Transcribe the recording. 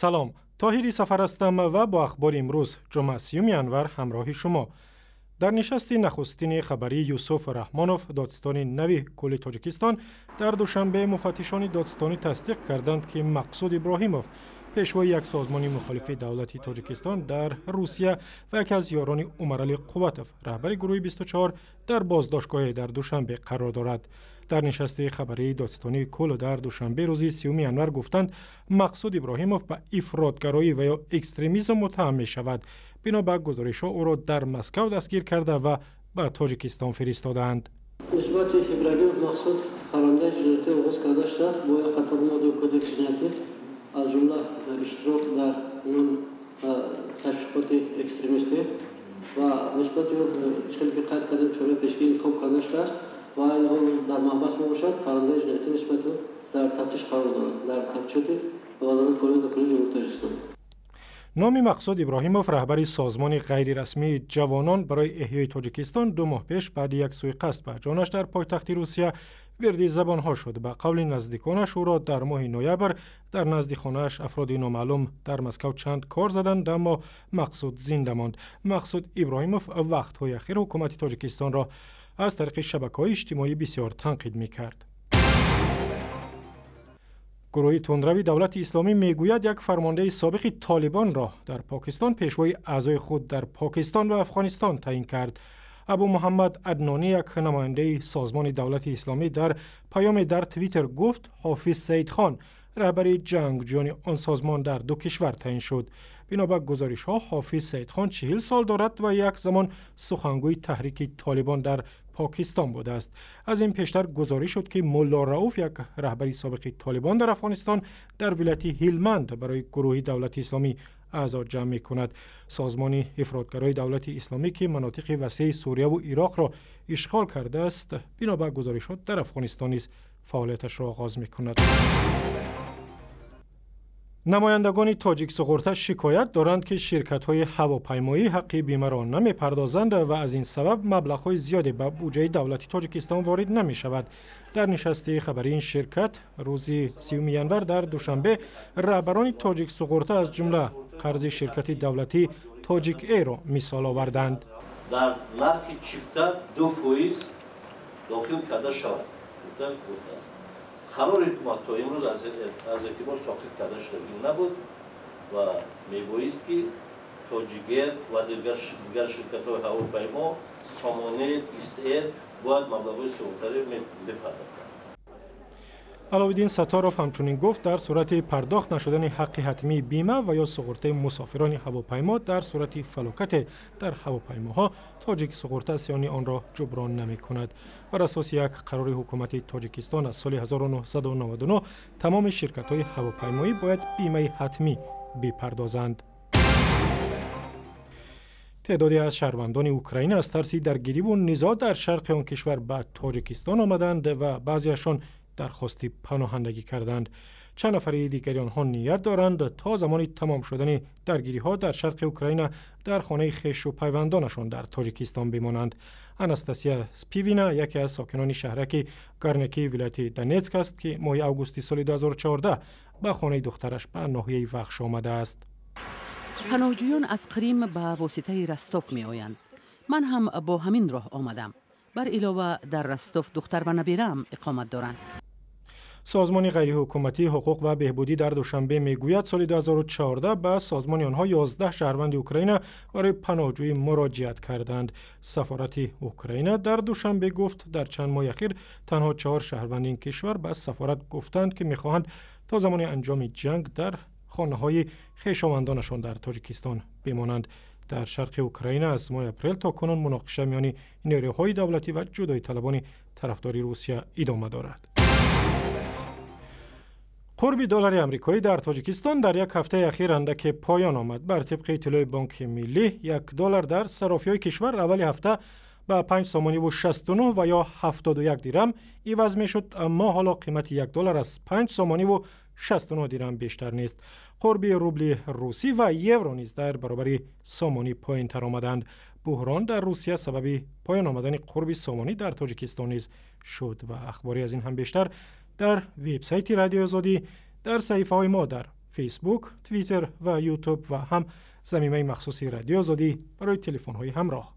سلام، طاهری سفر هستم و با اخبار امروز جمعه 30 ینور همراه شما. در نشست نخستین خبری یوسف رحمانوف دادستان نوی کل تاجیکستان در دوشنبه مفتشان دادستانی تصدیق کردند که مقصود ابراهیموف پیشوای یک سازمان مخالف دولتی تاجیکستان در روسیه و یکی از یاران عمرعلی قوتوف رهبر گروه 24 در بازداشتگاه در دوشنبه قرار دارد. در نشست خبری دادستانی کل در دوشنبه روز 30 ینور گفتند مقصود ابراهیموف به افراطگرایی و یا اکستریمیسم متهم می شود. بنا به گزارش‌ها او را در مسکو دستگیر کرده و به تاجیکستان فرستادند. نسبت ابراهیموف مقصود خواننده جنایت آغاز کرده شده است با خطرناک کودک جنایتی از جمله اشتراک در اون تشویقات اکستریمیستی و نسبت او اشکالی که قید کردیم چاره پیشگی انتخاب کرده شده است و این هم در محبس باشد خواننده جنایتی نسبت او در تفتیش قرار دارد در تفتیشات وزارت کلی داخلی جمهوری تاجیکستان. نام مقصود ابراهیموف رهبر سازمان غیر رسمی جوانان برای احیای تاجیکستان 2 ماه پیش بعد یک سوءقصد به جانش در پایتخت روسیه وردی زبانها شد. به قول نزدیکانش او را در ماه نوامبر در نزد خانه‌اش افراد نامعلوم در مسکو چند کار زدند، اما مقصود زنده ماند. مقصود ابراهیموف وقت‌های اخیر حکومت تاجیکستان را از طریق شبکه‌های اجتماعی بسیار تنقید می‌کرد. گروه تندروی دولت اسلامی میگوید یک فرمانده سابق طالبان را در پاکستان پیشوای اعضای خود در پاکستان و افغانستان تعیین کرد. ابو محمد عدنانی، یک نماینده سازمان دولت اسلامی، در پیام در توییتر گفت حافظ سید خان رهبر جنگجویان آن سازمان در 2 کشور تعیین شد. بنابر گزارش‌ها حافظ سید خان 40 سال دارد و یک زمان سخنگوی تحریک طالبان در پاکستان بوده است. از این پیشتر گزارش شد که مولا رؤوف، یک رهبر سابق طالبان در افغانستان، در ولایت هلمند برای گروه دولت اسلامی اعضا جمع می‌کند. سازمان افراطگرای دولت اسلامی که مناطق وسیع سوریه و عراق را اشغال کرده است، بنابر گزارشات در افغانستان نیز فعالیتش را آغاز می‌کند. نمایندگان تاجیک سقورته شکایت دارند که شرکت‌های هواپیمایی حق بیمه را نمی‌پردازند و از این سبب مبلغ‌های زیادی به بودجه دولتی تاجیکستان وارد نمی‌شود. در نشست خبری این شرکت روز 30 ینور در دوشنبه رهبران تاجیک سقورته از جمله قرض شرکت دولتی تاجیک ایر را مثال آوردند. در نرخ چیپتا 2% داخل کرده شود. قرار حکومت تا امروز از اعتبار ساقط کرده شده نبود و میبایست که تاجیک و دیگر شرکت‌های هواپیما سامانه ایست-ایر باید مبلغ‌های سقوطی بپردازند. علاوالدین ستاروف همچنین گفت در صورت پرداخت نشدن حق حتمی بیمه و یا سقوط مسافران هواپیما در صورت فلاکت در هواپیماها، تاجیک سقورته سیانی آن را جبران نمی کند. بر اساس یک قرار حکومت تاجیکستان از سال 1999 تمام شرکت‌های هواپیمایی باید بیمه حتمی بپردازند. تعدادی از شهروندان اوکراین از ترس درگیری و نزاع در شرق آن کشور به تاجیکستان آمدند و بعضیشان درخواست پناهندگی کردند. چند نفر دیگری آنها نیت دارند تا زمان تمام شدن درگیری ها در شرق اوکراین در خانه خویش و پیوندانشان در تاجیکستان بمانند. آناستاسیا سپیوینا یکی از ساکنان شهرک گارنکی ولایت دونتسک است که ماه اوگوست سال 2014 به خانه دخترش به ناحیه وخش آمده است. پناهجویان از قریم به واسطه رستوف می آیند. من هم با همین راه آمدم. بر علاوه در رستوف دختر و نبیرم اقامت دارند. سازمان غیر حکومتی حقوق و بهبودی در دوشنبه میگوید سال 2014 به سازمان آنها 11 شهروند اوکراین برای پناهجویی مراجعت کردند. سفارت اوکراین در دوشنبه گفت در چند ماه اخیر تنها 4 شهروند این کشور به سفارت گفتند که میخواهند تا زمان انجام جنگ در خانه‌های خویشاوندانشان در تاجیکستان بمانند. در شرق اوکراین از ماه اپریل تا کنون مناقشه میان نیروهای دولتی و جدایی طلبان طرفدار روسیه ادامه دارد. قرب دلار آمریکایی در تاجیکستان در یک هفته اخیر اندک پایان آمد. بر طبق اطلاع بانک ملی، $1 در صرافی‌های کشور اول هفته به 5 سامانی و 69 و یا 71 دیرم عوض میشد، اما حالا قیمت $1 از 5 سامانی و 69 دیرم بیشتر نیست. قرب روبل روسی و یورو نیز در برابر سامانی پایین تر آمدند. بحران در روسیه سبب پایان آمدن قرب سامانی در تاجیکستان نیز شد و اخباری از این هم بیشتر در وبسایت رادیو آزادی، در صحیفه های ما در فیسبوک، توییتر و یوتیوب و هم زمینه مخصوصی رادیو آزادی برای تلفن‌های همراه.